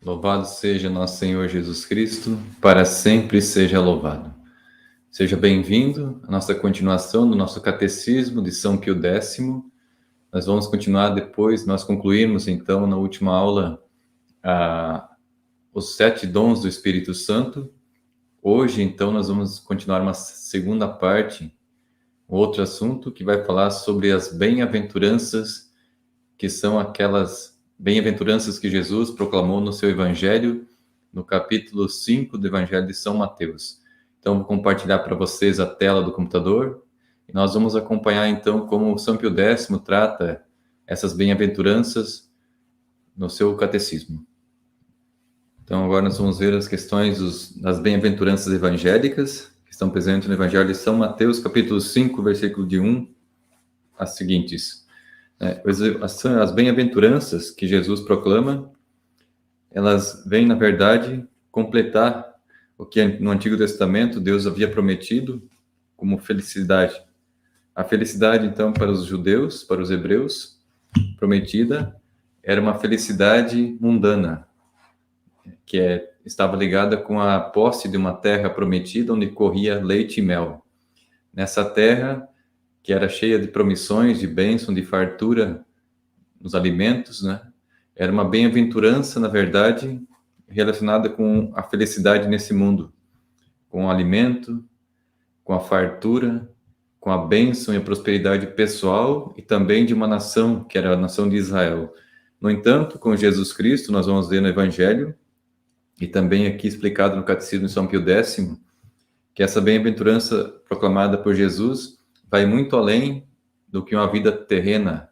Louvado seja nosso Senhor Jesus Cristo, para sempre seja louvado. Seja bem-vindo à nossa continuação do nosso Catecismo de São Pio X. Nós vamos continuar depois, nós concluirmos então na última aula os 7 dons do Espírito Santo. Hoje, então, nós vamos continuar uma segunda parte, outro assunto que vai falar sobre as bem-aventuranças, que são aquelas bem-aventuranças que Jesus proclamou no seu Evangelho, no capítulo 5 do Evangelho de São Mateus. Então, vou compartilhar para vocês a tela do computador e nós vamos acompanhar, então, como São Pio X trata essas bem-aventuranças no seu catecismo. Então, agora nós vamos ver as questões das bem-aventuranças evangélicas, que estão presentes no Evangelho de São Mateus, capítulo 5, versículo de 1, as seguintes. As bem-aventuranças que Jesus proclama, elas vêm, na verdade, completar o que no Antigo Testamento Deus havia prometido como felicidade. A felicidade, então, para os judeus, para os hebreus, prometida, era uma felicidade mundana, que estava ligada com a posse de uma terra prometida onde corria leite e mel. Nessa terra, que era cheia de promissões, de bênção, de fartura nos alimentos, né? Era uma bem-aventurança, na verdade, relacionada com a felicidade nesse mundo, com o alimento, com a fartura, com a bênção e a prosperidade pessoal e também de uma nação, que era a nação de Israel. No entanto, com Jesus Cristo, nós vamos ver no Evangelho, e também aqui explicado no Catecismo de São Pio X, que essa bem-aventurança proclamada por Jesus vai muito além do que uma vida terrena,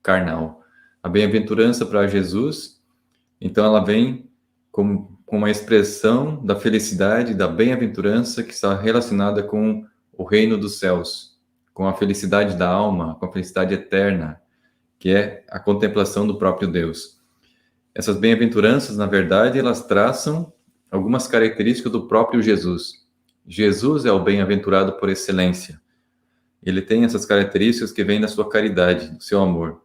carnal. A bem-aventurança para Jesus, então ela vem como uma expressão da felicidade, da bem-aventurança que está relacionada com o reino dos céus, com a felicidade da alma, com a felicidade eterna, que é a contemplação do próprio Deus. Essas bem-aventuranças, na verdade, elas traçam algumas características do próprio Jesus. Jesus é o bem-aventurado por excelência. Ele tem essas características que vêm da sua caridade, do seu amor.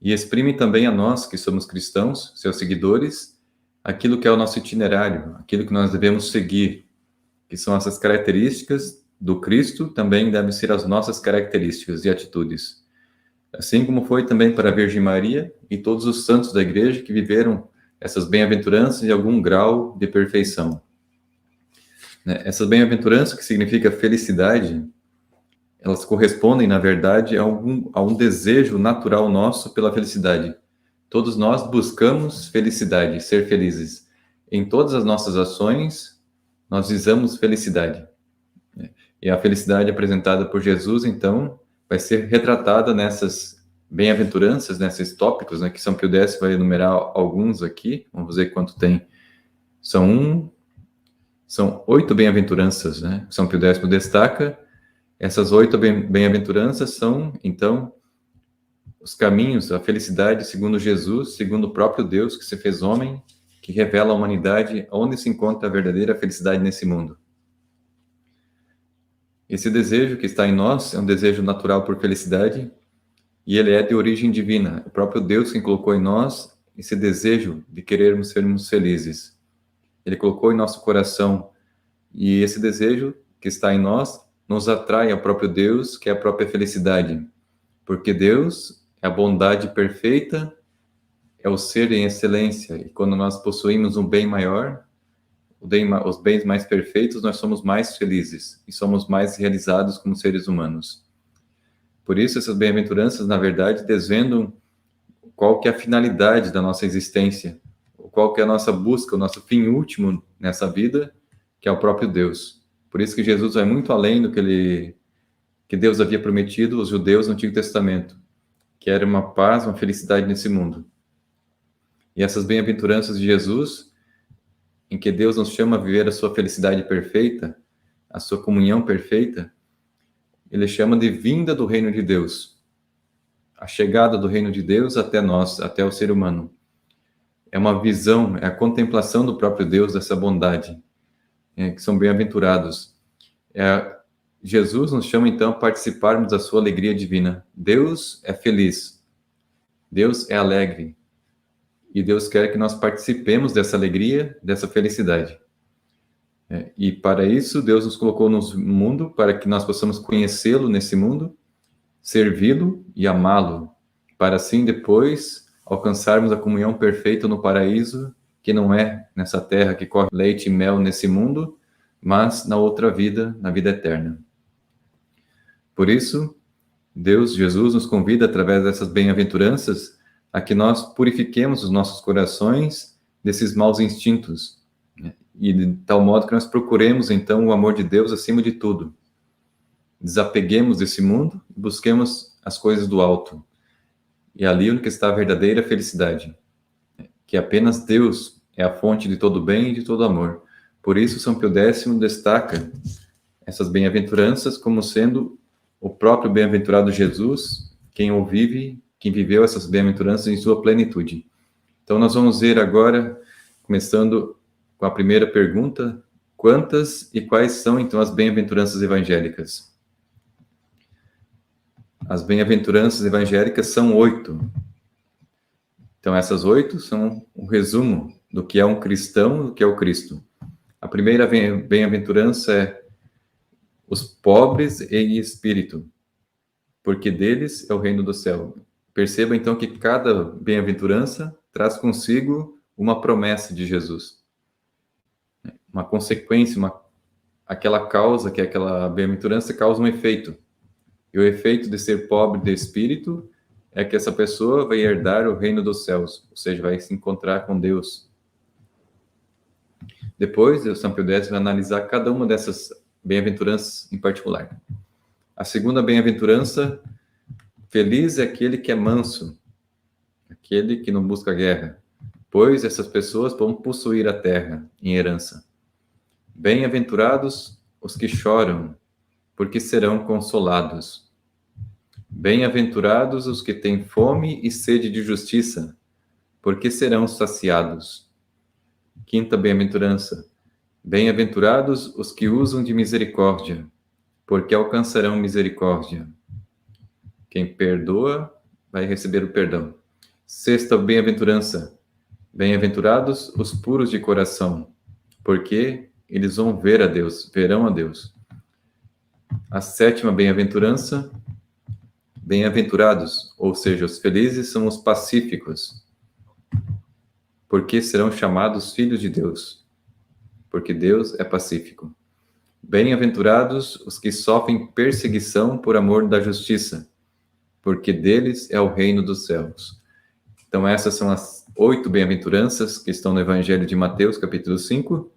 E exprime também a nós, que somos cristãos, seus seguidores, aquilo que é o nosso itinerário, aquilo que nós devemos seguir, que são essas características do Cristo, também devem ser as nossas características e atitudes. Assim como foi também para a Virgem Maria e todos os santos da Igreja que viveram essas bem-aventuranças em algum grau de perfeição. Essas bem-aventuranças, que significa felicidade, elas correspondem, na verdade, a um desejo natural nosso pela felicidade. Todos nós buscamos felicidade, ser felizes. Em todas as nossas ações, nós visamos felicidade. E a felicidade apresentada por Jesus, então, vai ser retratada nessas bem-aventuranças, nesses tópicos, que São Pio X vai enumerar alguns aqui. Vamos ver quanto tem. São 8 bem-aventuranças, São Pio X destaca. Essas 8 bem-aventuranças são, então, os caminhos, a felicidade segundo Jesus, segundo o próprio Deus que se fez homem, que revela à humanidade onde se encontra a verdadeira felicidade nesse mundo. Esse desejo que está em nós é um desejo natural por felicidade e ele é de origem divina. O próprio Deus quem colocou em nós esse desejo de querermos sermos felizes. Ele colocou em nosso coração e esse desejo que está em nós nos atrai ao próprio Deus, que é a própria felicidade. Porque Deus é a bondade perfeita, é o ser em excelência. E quando nós possuímos um bem maior, os bens mais perfeitos, nós somos mais felizes e somos mais realizados como seres humanos. Por isso, essas bem-aventuranças, na verdade, desvendam qual que é a finalidade da nossa existência, qual que é a nossa busca, o nosso fim último nessa vida, que é o próprio Deus. Por isso que Jesus vai muito além do que Deus havia prometido aos judeus no Antigo Testamento, que era uma paz, uma felicidade nesse mundo. E essas bem-aventuranças de Jesus, em que Deus nos chama a viver a sua felicidade perfeita, a sua comunhão perfeita, ele chama de vinda do reino de Deus. A chegada do reino de Deus até nós, até o ser humano. É uma visão, é a contemplação do próprio Deus, dessa bondade, que são bem-aventurados. Jesus nos chama, então, a participarmos da sua alegria divina. Deus é feliz. Deus é alegre. e Deus quer que nós participemos dessa alegria, dessa felicidade. E para isso, Deus nos colocou no mundo, para que nós possamos conhecê-lo nesse mundo, servi-lo e amá-lo, para assim depois alcançarmos a comunhão perfeita no paraíso, que não é nessa terra que corre leite e mel nesse mundo, mas na outra vida, na vida eterna. Por isso, Deus, Jesus, nos convida, através dessas bem-aventuranças, a que nós purifiquemos os nossos corações desses maus instintos, né? E de tal modo que nós procuremos, então, o amor de Deus acima de tudo. Desapeguemos desse mundo e busquemos as coisas do alto. E ali onde está a verdadeira felicidade, que apenas Deus é a fonte de todo bem e de todo amor. Por isso, São Pio X destaca essas bem-aventuranças como sendo o próprio bem-aventurado Jesus, quem viveu essas bem-aventuranças em sua plenitude. Então, nós vamos ver agora, começando com a primeira pergunta: quantas e quais são, então, as bem-aventuranças evangélicas? As bem-aventuranças evangélicas são 8. Então, essas 8 são um resumo do que é um cristão, do que é o Cristo. A primeira bem-aventurança é os pobres em espírito, porque deles é o reino do céu. Perceba, então, que cada bem-aventurança traz consigo uma promessa de Jesus. Uma consequência, aquela causa, que é aquela bem-aventurança, causa um efeito. E o efeito de ser pobre de espírito é que essa pessoa vai herdar o reino dos céus, ou seja, vai se encontrar com Deus. Depois, o São Pio X vai analisar cada uma dessas bem-aventuranças em particular. A segunda bem-aventurança: feliz é aquele que é manso, aquele que não busca guerra, pois essas pessoas vão possuir a terra em herança. Bem-aventurados os que choram, porque serão consolados. Bem-aventurados os que têm fome e sede de justiça, porque serão saciados. Quinta bem-aventurança: bem-aventurados os que usam de misericórdia, porque alcançarão misericórdia. Quem perdoa vai receber o perdão. Sexta bem-aventurança: bem-aventurados os puros de coração, porque eles vão ver a Deus, verão a Deus. A sétima bem-aventurança: bem-aventurados, ou seja, os felizes são os pacíficos, porque serão chamados filhos de Deus, porque Deus é pacífico. Bem-aventurados os que sofrem perseguição por amor da justiça, porque deles é o reino dos céus. Então, essas são as 8 bem-aventuranças que estão no Evangelho de Mateus, capítulo 5,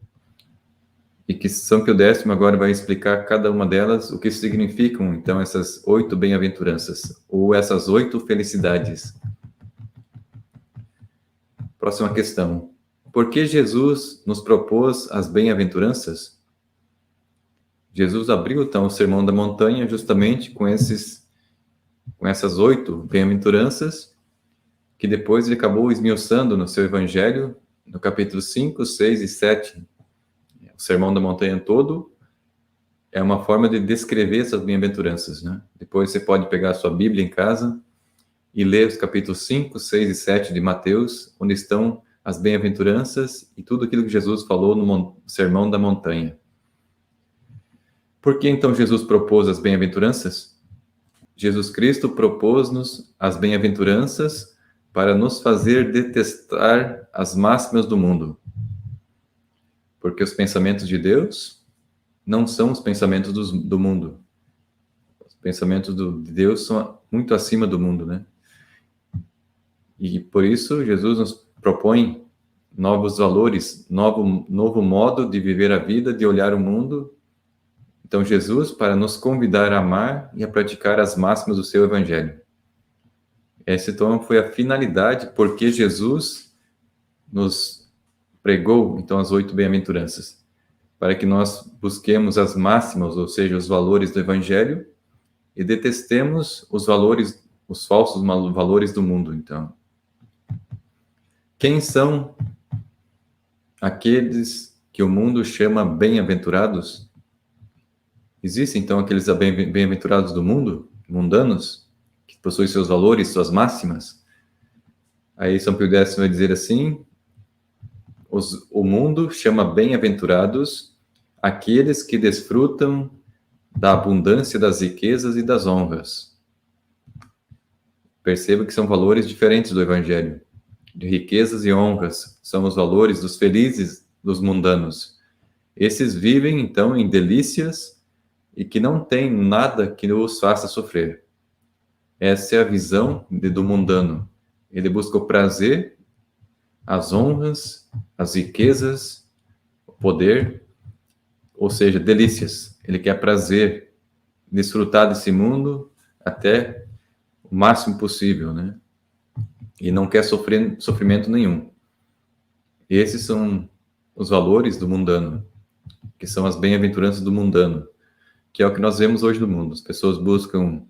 e que São Pio X agora vai explicar cada uma delas, o que significam, então, essas 8 bem-aventuranças, ou essas 8 felicidades. Próxima questão: por que Jesus nos propôs as bem-aventuranças? Jesus abriu, então, o Sermão da Montanha justamente com essas 8 bem-aventuranças, que depois ele acabou esmiuçando no seu Evangelho, no capítulo 5, 6 e 7. O Sermão da Montanha todo é uma forma de descrever essas bem-aventuranças, né? Depois você pode pegar a sua Bíblia em casa e ler os capítulos 5, 6 e 7 de Mateus, onde estão as bem-aventuranças e tudo aquilo que Jesus falou no Sermão da Montanha. Por que então Jesus propôs as bem-aventuranças? Jesus Cristo propôs-nos as bem-aventuranças para nos fazer detestar as máximas do mundo. Porque os pensamentos de Deus não são os pensamentos do mundo. Os pensamentos de Deus são muito acima do mundo, né? E por isso Jesus nos propõe novos valores, novo modo de viver a vida, de olhar o mundo. Então, Jesus, para nos convidar a amar e a praticar as máximas do seu Evangelho. Essa, então, foi a finalidade porque Jesus nos pregou, então, as 8 bem-aventuranças, para que nós busquemos as máximas, ou seja, os valores do Evangelho, e detestemos os falsos valores do mundo, então. Quem são aqueles que o mundo chama bem-aventurados? Existem, então, aqueles bem-aventurados do mundo, mundanos, que possuem seus valores, suas máximas? Aí São Pio X vai dizer assim: o mundo chama bem-aventurados aqueles que desfrutam da abundância das riquezas e das honras. Perceba que são valores diferentes do Evangelho. De riquezas e honras são os valores dos felizes, dos mundanos. Esses vivem, então, em delícias e que não têm nada que os faça sofrer. Essa é a visão do mundano. Ele busca o prazer, as honras, as riquezas, o poder, ou seja, delícias. Ele quer prazer, desfrutar desse mundo até o máximo possível, né? E não quer sofrimento nenhum. Esses são os valores do mundano, que são as bem-aventuranças do mundano, que é o que nós vemos hoje no mundo. As pessoas buscam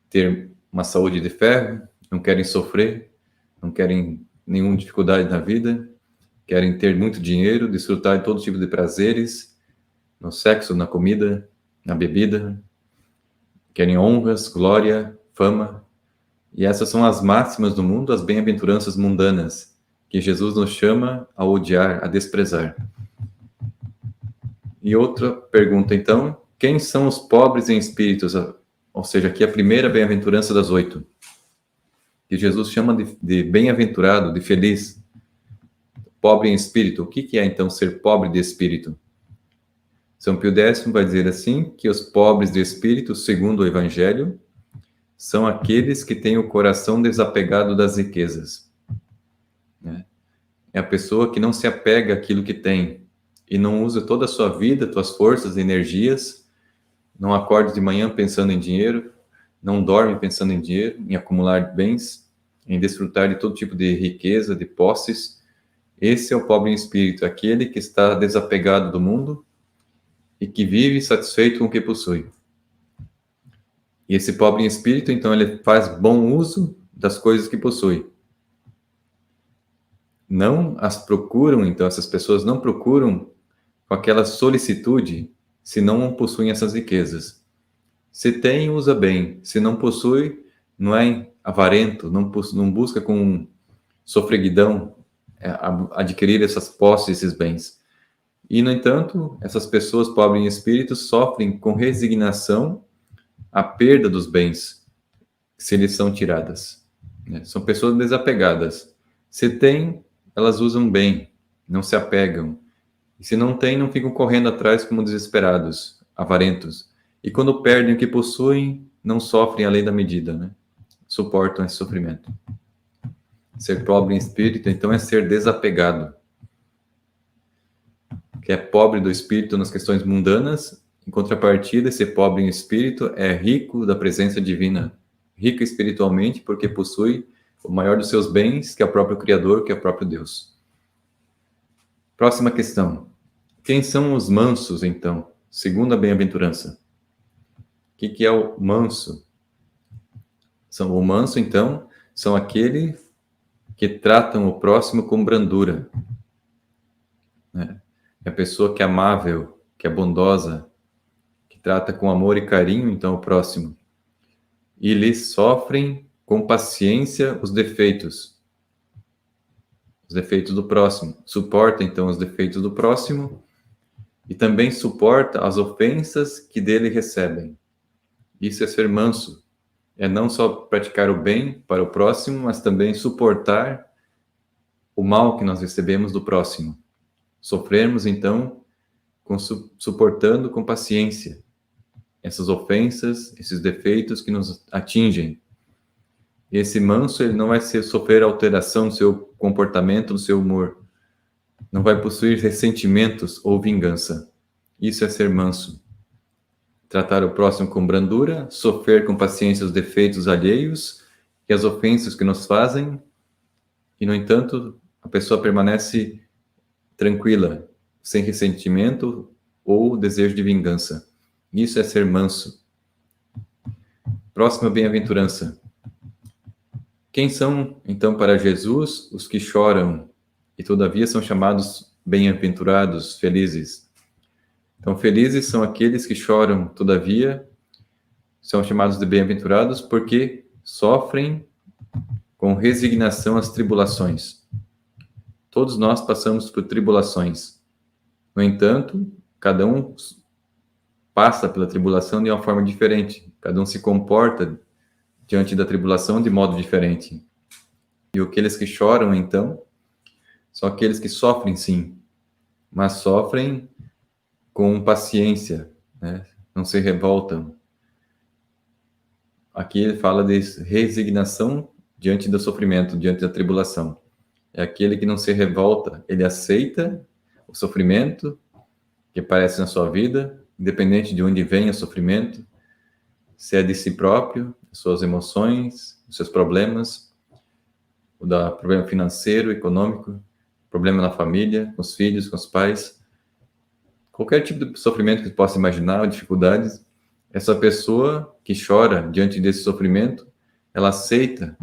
ter uma saúde de ferro, não querem sofrer, não querem nenhuma dificuldade na vida, querem ter muito dinheiro, desfrutar de todo tipo de prazeres, no sexo, na comida, na bebida, querem honras, glória, fama. E essas são as máximas do mundo, as bem-aventuranças mundanas, que Jesus nos chama a odiar, a desprezar. E outra pergunta, então: quem são os pobres em espíritos? Ou seja, aqui a primeira bem-aventurança das 8, que Jesus chama de bem-aventurado, de feliz, pobre em espírito. O que é, então, ser pobre de espírito? São Pio X vai dizer assim, que os pobres de espírito, segundo o Evangelho, são aqueles que têm o coração desapegado das riquezas. É a pessoa que não se apega àquilo que tem e não usa toda a sua vida, suas forças, energias, não acorda de manhã pensando em dinheiro, não dorme pensando em dinheiro, em acumular bens, em desfrutar de todo tipo de riqueza, de posses. Esse é o pobre em espírito, aquele que está desapegado do mundo e que vive satisfeito com o que possui. E esse pobre em espírito, então, ele faz bom uso das coisas que possui. Não as procuram, então, essas pessoas não procuram com aquela solicitude se não possuem essas riquezas. Se tem, usa bem. Se não possui, não é avarento, não busca com sofreguidão adquirir essas posses, esses bens. E, no entanto, essas pessoas pobres em espírito sofrem com resignação a perda dos bens, se lhes são tiradas. São pessoas desapegadas. Se tem, elas usam bem, não se apegam. E se não tem, não ficam correndo atrás como desesperados, avarentos. E quando perdem o que possuem, não sofrem além da medida, né? Suportam esse sofrimento. Ser pobre em espírito, então, é ser desapegado. Que é pobre do espírito nas questões mundanas, em contrapartida, esse pobre em espírito é rico da presença divina. Rico espiritualmente porque possui o maior dos seus bens, que é o próprio Criador, que é o próprio Deus. Próxima questão. Quem são os mansos, então? Segunda bem-aventurança. O que é o manso? O manso, então, são aqueles que tratam o próximo com brandura. É a pessoa que é amável, que é bondosa, que trata com amor e carinho, então, o próximo. E eles sofrem com paciência os defeitos do próximo. Suporta, então, os defeitos do próximo e também suporta as ofensas que dele recebem. Isso é ser manso. É não só praticar o bem para o próximo, mas também suportar o mal que nós recebemos do próximo. Sofrermos, então, suportando com paciência essas ofensas, esses defeitos que nos atingem. Esse manso, ele não vai sofrer alteração no seu comportamento, no seu humor. Não vai possuir ressentimentos ou vingança. Isso é ser manso. Tratar o próximo com brandura, sofrer com paciência os defeitos alheios e as ofensas que nos fazem, e, no entanto, a pessoa permanece tranquila, sem ressentimento ou desejo de vingança. Isso é ser manso. Próxima bem-aventurança. Quem são, então, para Jesus os que choram e, todavia, são chamados bem-aventurados, felizes? Então, felizes são aqueles que choram, todavia, são chamados de bem-aventurados porque sofrem com resignação às tribulações. Todos nós passamos por tribulações. No entanto, cada um passa pela tribulação de uma forma diferente. Cada um se comporta diante da tribulação de modo diferente. E aqueles que choram, então, são aqueles que sofrem, sim, mas sofrem com paciência, né? Não se revoltam. Aqui ele fala de resignação diante do sofrimento, diante da tribulação. É aquele que não se revolta, ele aceita o sofrimento que aparece na sua vida, independente de onde vem o sofrimento, se é de si próprio, suas emoções, seus problemas, o problema financeiro, econômico, problema na família, com os filhos, com os pais, qualquer tipo de sofrimento que você possa imaginar, dificuldades, essa pessoa que chora diante desse sofrimento, ela aceita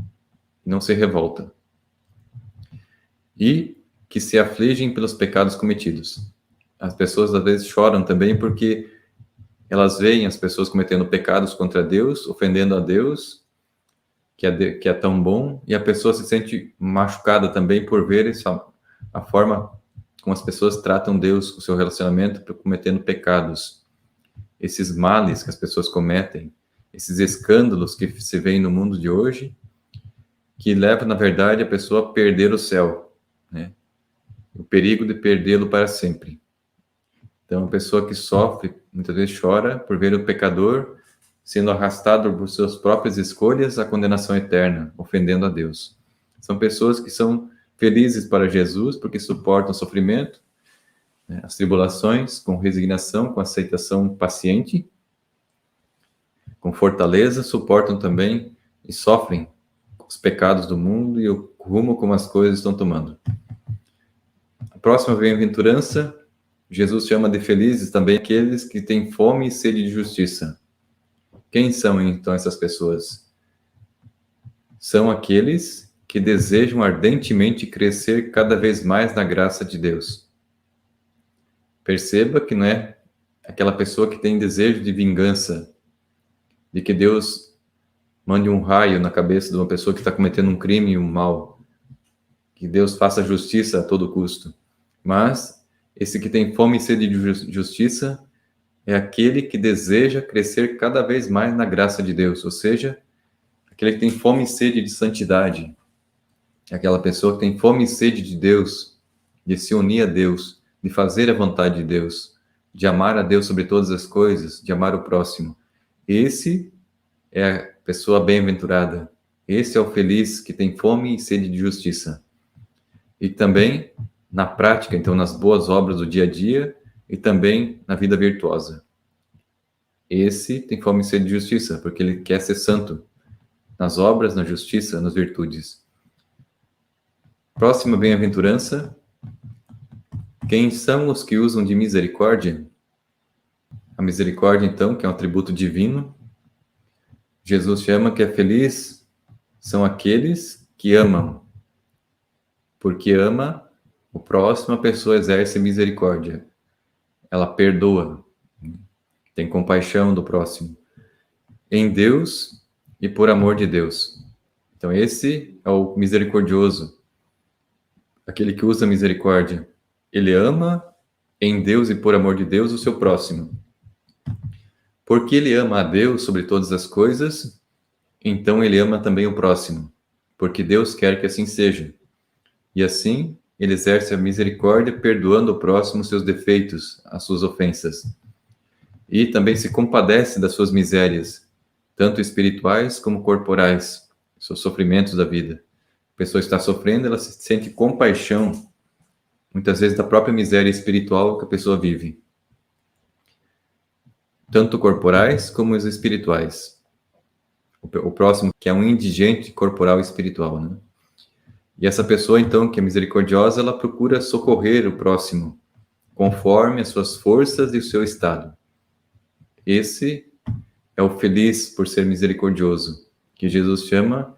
e não se revolta. E que se afligem pelos pecados cometidos. As pessoas às vezes choram também porque elas veem as pessoas cometendo pecados contra Deus, ofendendo a Deus, que é tão bom, e a pessoa se sente machucada também por ver a forma como as pessoas tratam Deus, o seu relacionamento, cometendo pecados. Esses males que as pessoas cometem, esses escândalos que se veem no mundo de hoje, que levam, na verdade, a pessoa a perder o céu, né? O perigo de perdê-lo para sempre. Então, a pessoa que sofre, muitas vezes chora por ver o pecador sendo arrastado por suas próprias escolhas à condenação eterna, ofendendo a Deus. São pessoas que são felizes para Jesus porque suportam o sofrimento, né, as tribulações, com resignação, com aceitação paciente, com fortaleza, suportam também e sofrem os pecados do mundo e o rumo como as coisas estão tomando. A próxima bem-aventurança, Jesus chama de felizes também aqueles que têm fome e sede de justiça. Quem são, então, essas pessoas? São aqueles que desejam ardentemente crescer cada vez mais na graça de Deus. Perceba que não é aquela pessoa que tem desejo de vingança, de que Deus mande um raio na cabeça de uma pessoa que está cometendo um crime e um mal, que Deus faça justiça a todo custo. Mas esse que tem fome e sede de justiça é aquele que deseja crescer cada vez mais na graça de Deus, ou seja, aquele que tem fome e sede de santidade, aquela pessoa que tem fome e sede de Deus, de se unir a Deus, de fazer a vontade de Deus, de amar a Deus sobre todas as coisas, de amar o próximo. Esse é a pessoa bem-aventurada. Esse é o feliz que tem fome e sede de justiça. E também, na prática, então, nas boas obras do dia a dia e também na vida virtuosa. Esse tem fome e sede de justiça, porque ele quer ser santo nas obras, na justiça, nas virtudes. Próxima bem-aventurança. Quem são os que usam de misericórdia? A misericórdia, então, que é um atributo divino. Jesus chama que é feliz são aqueles que amam. Porque ama o próximo, a pessoa exerce misericórdia. Ela perdoa, tem compaixão do próximo. Em Deus e por amor de Deus. Então esse é o misericordioso. Aquele que usa misericórdia. Ele ama em Deus e por amor de Deus o seu próximo. Porque ele ama a Deus sobre todas as coisas, então ele ama também o próximo. Porque Deus quer que assim seja. E assim, ele exerce a misericórdia, perdoando ao próximo seus defeitos, as suas ofensas. E também se compadece das suas misérias, tanto espirituais como corporais, seus sofrimentos da vida. A pessoa está sofrendo, ela se sente compaixão, muitas vezes da própria miséria espiritual que a pessoa vive. Tanto corporais como os espirituais. O próximo, que é um indigente corporal e espiritual, né? E essa pessoa, então, que é misericordiosa, ela procura socorrer o próximo, conforme as suas forças e o seu estado. Esse é o feliz por ser misericordioso, que Jesus chama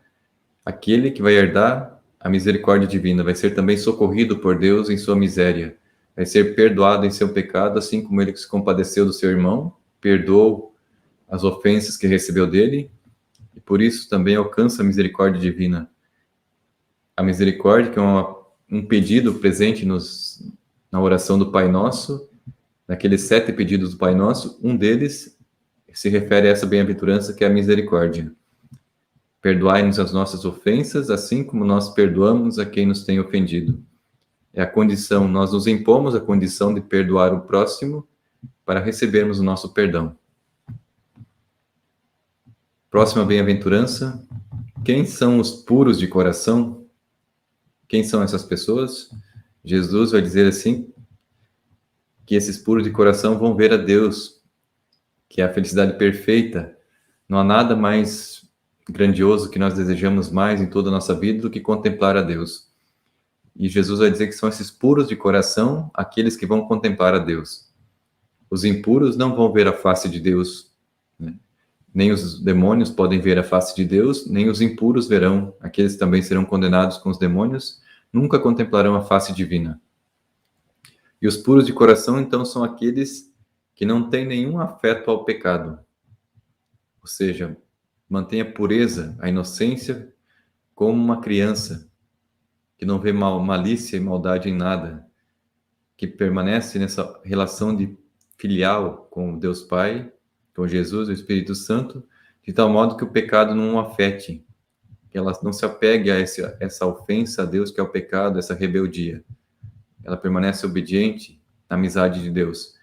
aquele que vai herdar a misericórdia divina, vai ser também socorrido por Deus em sua miséria, vai ser perdoado em seu pecado, assim como ele que se compadeceu do seu irmão, perdoou as ofensas que recebeu dele, e por isso também alcança a misericórdia divina. a misericórdia, que é um pedido presente na oração do Pai Nosso, naqueles 7 pedidos do Pai Nosso, um deles se refere a essa bem-aventurança que é a misericórdia. Perdoai-nos as nossas ofensas, assim como nós perdoamos a quem nos tem ofendido. É a condição, nós nos impomos a condição de perdoar o próximo para recebermos o nosso perdão. Próxima bem-aventurança. Quem são os puros de coração? Quem são essas pessoas? Jesus vai dizer assim, que esses puros de coração vão ver a Deus, que é a felicidade perfeita. Não há nada mais grandioso que nós desejamos mais em toda a nossa vida do que contemplar a Deus. E Jesus vai dizer que são esses puros de coração aqueles que vão contemplar a Deus. Os impuros não vão ver a face de Deus, né? Nem os demônios podem ver a face de Deus, nem os impuros verão. Aqueles que também serão condenados com os demônios nunca contemplarão a face divina. E os puros de coração, então, são aqueles que não têm nenhum afeto ao pecado. Ou seja, mantém a pureza, a inocência, como uma criança, que não vê malícia e maldade em nada, que permanece nessa relação de filial com Deus Pai, com Jesus e o Espírito Santo, de tal modo que o pecado não o afete, que ela não se apegue a essa ofensa a Deus que é o pecado, essa rebeldia. Ela permanece obediente na amizade de Deus.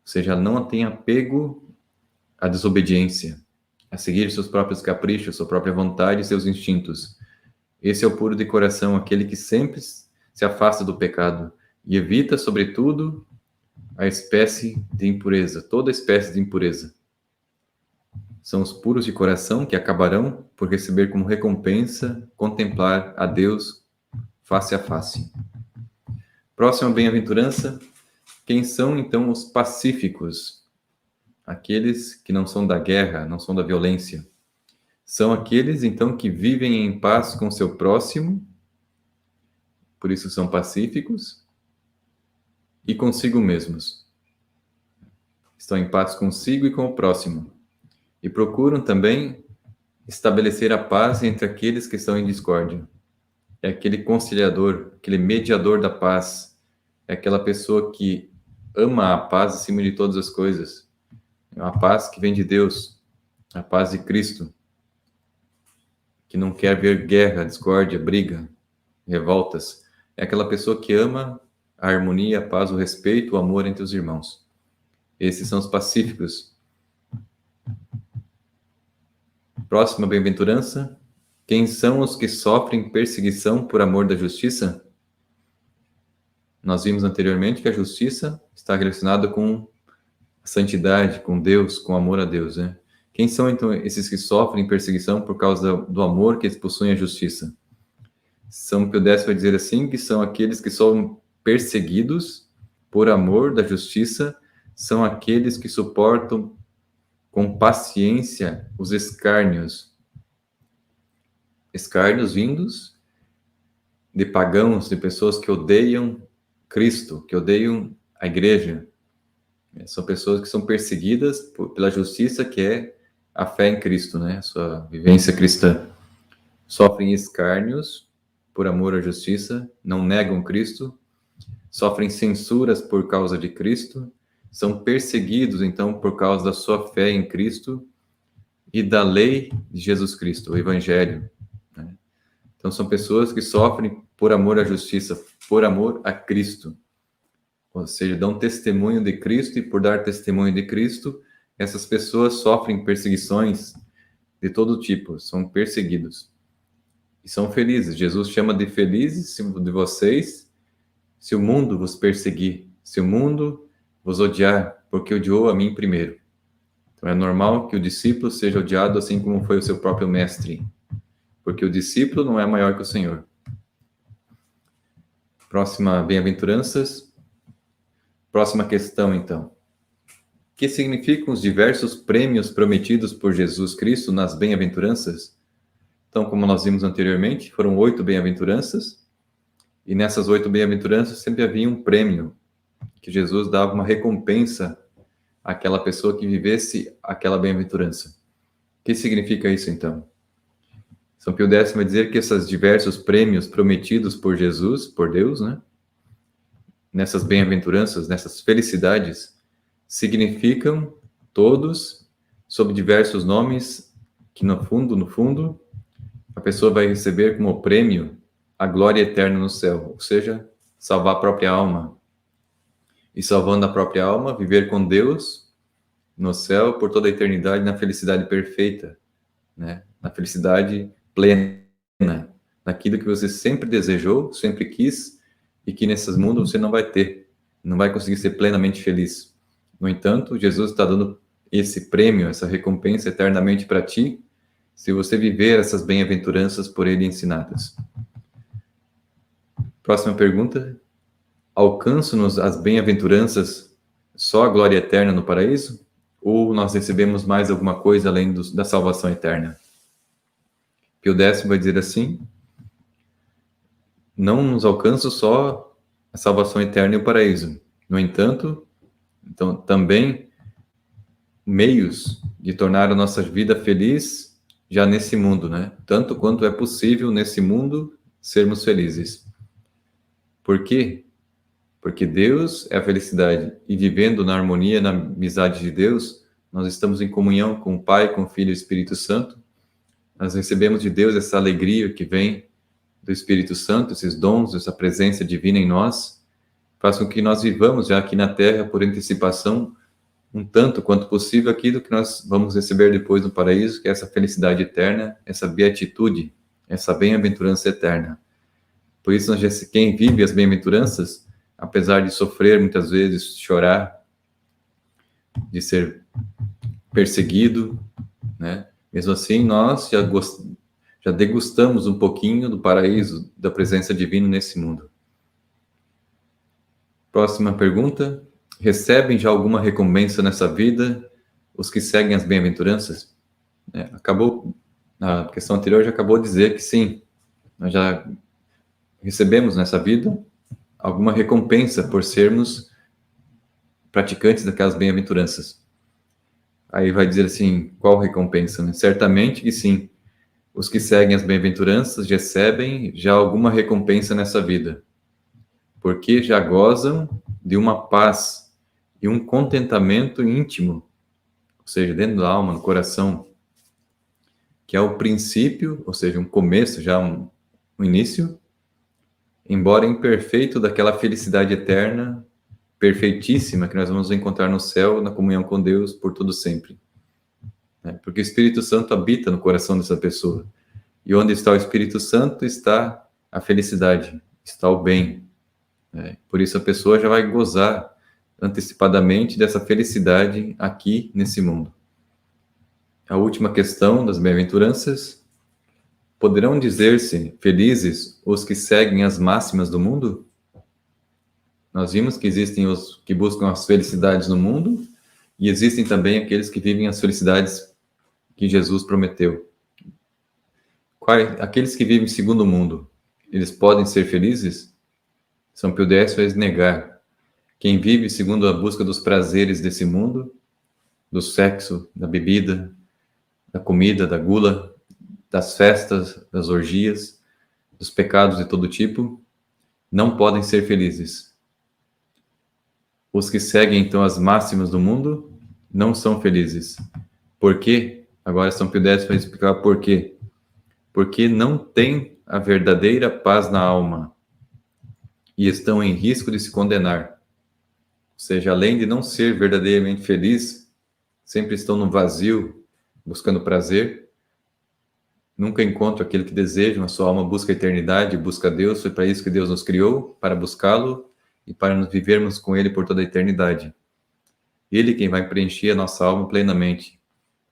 Ou seja, ela não tem apego à desobediência, a seguir seus próprios caprichos, sua própria vontade e seus instintos. Esse é o puro de coração, aquele que sempre se afasta do pecado e evita, sobretudo, a espécie de impureza, toda espécie de impureza. São os puros de coração que acabarão por receber como recompensa contemplar a Deus face a face. Próxima bem-aventurança. Quem são, então, os pacíficos? Aqueles que não são da guerra, não são da violência. São aqueles, então, que vivem em paz com seu próximo, por isso são pacíficos, e consigo mesmos. Estão em paz consigo e com o próximo. E procuram também estabelecer a paz entre aqueles que estão em discórdia. É aquele conciliador, aquele mediador da paz. É aquela pessoa que ama a paz acima de todas as coisas. É uma paz que vem de Deus, a paz de Cristo, que não quer ver guerra, discórdia, briga, revoltas. É aquela pessoa que ama a harmonia, a paz, o respeito, o amor entre os irmãos. Esses são os pacíficos. Próxima bem-aventurança. Quem são os que sofrem perseguição por amor da justiça? Nós vimos anteriormente que a justiça está relacionada com a santidade, com Deus, com o amor a Deus, né? Quem são, então, esses que sofrem perseguição por causa do amor que eles possuem à justiça? São Pio X vai dizer assim, que são aqueles que são perseguidos por amor da justiça, são aqueles que suportam com paciência os escárnios. Escárnios vindos de pagãos, de pessoas que odeiam Cristo, que odeiam a igreja. São pessoas que são perseguidas pela justiça, que é a fé em Cristo, né? A sua vivência cristã. Sofrem escárnios por amor à justiça, não negam Cristo, sofrem censuras por causa de Cristo, são perseguidos, então, por causa da sua fé em Cristo e da lei de Jesus Cristo, o Evangelho, né? Então, são pessoas que sofrem por amor à justiça, por amor a Cristo. Ou seja, dão testemunho de Cristo, e por dar testemunho de Cristo, essas pessoas sofrem perseguições de todo tipo, são perseguidos. E são felizes. Jesus chama de felizes de vocês se o mundo vos perseguir, se o mundo vos odiar, porque odiou a mim primeiro. Então é normal que o discípulo seja odiado assim como foi o seu próprio mestre, porque o discípulo não é maior que o Senhor. Próxima bem-aventuranças. Próxima questão, então. O que significam os diversos prêmios prometidos por Jesus Cristo nas bem-aventuranças? Então, como nós vimos anteriormente, foram 8 bem-aventuranças, e nessas 8 bem-aventuranças sempre havia um prêmio, que Jesus dava uma recompensa àquela pessoa que vivesse aquela bem-aventurança. O que significa isso, então? São Pio X vai dizer que esses diversos prêmios prometidos por Jesus, por Deus, né? Nessas bem-aventuranças, nessas felicidades, significam todos sob diversos nomes que no fundo, a pessoa vai receber como prêmio a glória eterna no céu, ou seja, salvar a própria alma. E salvando a própria alma, viver com Deus no céu por toda a eternidade, na felicidade perfeita, né? Na felicidade plena, naquilo que você sempre desejou, sempre quis, e que nesses mundos você não vai ter, não vai conseguir ser plenamente feliz. No entanto, Jesus está dando esse prêmio, essa recompensa eternamente para ti, se você viver essas bem-aventuranças por ele ensinadas. Próxima pergunta. Alcançam-nos as bem-aventuranças só a glória eterna no paraíso? Ou nós recebemos mais alguma coisa além da salvação eterna? Pio X vai dizer assim: não nos alcança só a salvação eterna e o paraíso. No entanto, então, também meios de tornar a nossa vida feliz já nesse mundo, né? Tanto quanto é possível nesse mundo sermos felizes. Por quê? Porque Deus é a felicidade e vivendo na harmonia, na amizade de Deus, nós estamos em comunhão com o Pai, com o Filho e o Espírito Santo. Nós recebemos de Deus essa alegria que vem do Espírito Santo, esses dons, essa presença divina em nós, faz com que nós vivamos já aqui na Terra por antecipação, um tanto quanto possível, aquilo que nós vamos receber depois no paraíso, que é essa felicidade eterna, essa beatitude, essa bem-aventurança eterna. Por isso, quem vive as bem-aventuranças, apesar de sofrer muitas vezes, chorar, de ser perseguido, né? Mesmo assim, nós já degustamos um pouquinho do paraíso, da presença divina nesse mundo. Próxima pergunta. Recebem já alguma recompensa nessa vida os que seguem as bem-aventuranças? A questão anterior já acabou de dizer que sim, nós já recebemos nessa vida alguma recompensa por sermos praticantes daquelas bem-aventuranças. Aí vai dizer assim, qual recompensa? Né? Certamente que sim, os que seguem as bem-aventuranças recebem já alguma recompensa nessa vida, porque já gozam de uma paz e um contentamento íntimo, ou seja, dentro da alma, no coração, que é o princípio, ou seja, um começo, já um início, embora imperfeito, daquela felicidade eterna, perfeitíssima, que nós vamos encontrar no céu, na comunhão com Deus, por todo sempre. Porque o Espírito Santo habita no coração dessa pessoa. E onde está o Espírito Santo, está a felicidade, está o bem. Por isso a pessoa já vai gozar antecipadamente dessa felicidade aqui nesse mundo. A última questão das bem-aventuranças. Poderão dizer-se felizes os que seguem as máximas do mundo? Nós vimos que existem os que buscam as felicidades no mundo e existem também aqueles que vivem as felicidades que Jesus prometeu. Aqueles que vivem segundo o mundo, eles podem ser felizes? São Pio X vai negar. Quem vive segundo a busca dos prazeres desse mundo, do sexo, da bebida, da comida, da gula, das festas, das orgias, dos pecados de todo tipo, não podem ser felizes. Os que seguem, então, as máximas do mundo não são felizes. Por quê? Agora São Pio X vai explicar por quê. Porque não têm a verdadeira paz na alma e estão em risco de se condenar. Ou seja, além de não ser verdadeiramente feliz, sempre estão no vazio, buscando prazer, nunca encontram aquilo que desejam, a sua alma busca a eternidade, busca Deus, foi para isso que Deus nos criou, para buscá-lo e para nos vivermos com Ele por toda a eternidade. Ele quem vai preencher a nossa alma plenamente.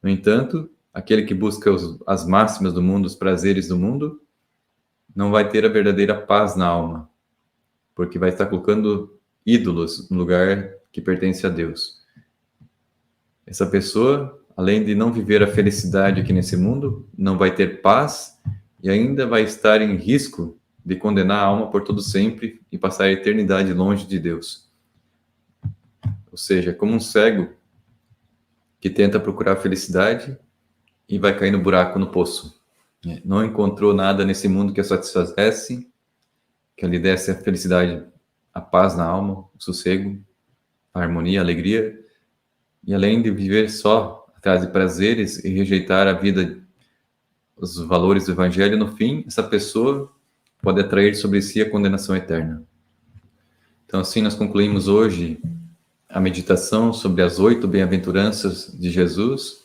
No entanto, aquele que busca as máximas do mundo, os prazeres do mundo, não vai ter a verdadeira paz na alma, porque vai estar colocando ídolos no lugar que pertence a Deus. Essa pessoa, além de não viver a felicidade aqui nesse mundo, não vai ter paz e ainda vai estar em risco de condenar a alma por todo sempre e passar a eternidade longe de Deus. Ou seja, como um cego que tenta procurar a felicidade e vai cair no buraco, no poço. Não encontrou nada nesse mundo que a satisfazesse, que lhe desse a felicidade, a paz na alma, o sossego, a harmonia, a alegria. E além de viver só atrás de prazeres e rejeitar a vida, os valores do evangelho, no fim, essa pessoa pode atrair sobre si a condenação eterna. Então, assim, nós concluímos hoje a meditação sobre as 8 bem-aventuranças de Jesus.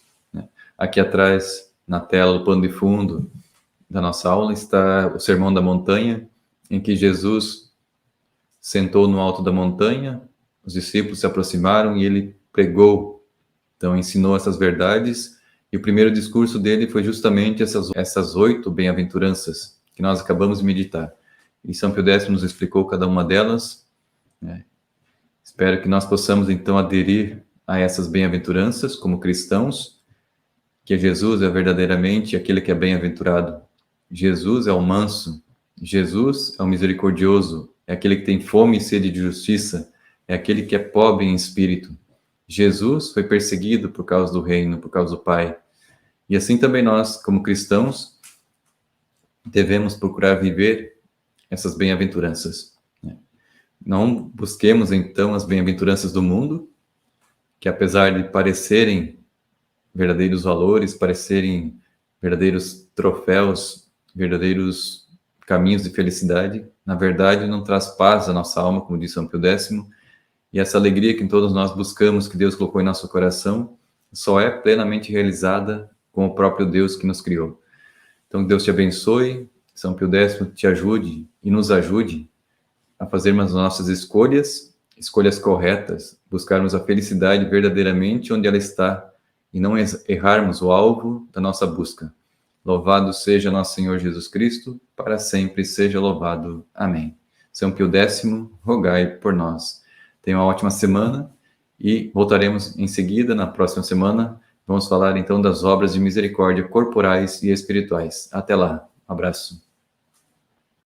Aqui atrás, na tela, o pano de fundo da nossa aula, está o Sermão da Montanha, em que Jesus sentou no alto da montanha, os discípulos se aproximaram e ele pregou, então ensinou essas verdades, e o primeiro discurso dele foi justamente essas 8 bem-aventuranças que nós acabamos de meditar. E São Pio X nos explicou cada uma delas. Espero que nós possamos então aderir a essas bem-aventuranças como cristãos, que Jesus é verdadeiramente aquele que é bem-aventurado. Jesus é o manso, Jesus é o misericordioso, é aquele que tem fome e sede de justiça, é aquele que é pobre em espírito. Jesus foi perseguido por causa do reino, por causa do Pai. E assim também nós, como cristãos, devemos procurar viver essas bem-aventuranças. Não busquemos, então, as bem-aventuranças do mundo, que apesar de parecerem verdadeiros valores, parecerem verdadeiros troféus, verdadeiros caminhos de felicidade, na verdade não traz paz à nossa alma, como disse São Pio X, e essa alegria que todos nós buscamos, que Deus colocou em nosso coração, só é plenamente realizada com o próprio Deus que nos criou. Então, Deus te abençoe, São Pio X te ajude e nos ajude a fazermos as nossas escolhas corretas, buscarmos a felicidade verdadeiramente onde ela está e não errarmos o alvo da nossa busca. Louvado seja nosso Senhor Jesus Cristo, para sempre seja louvado. Amém. São Pio X, rogai por nós. Tenha uma ótima semana e voltaremos em seguida, na próxima semana. Vamos falar então das obras de misericórdia corporais e espirituais. Até lá. Um abraço.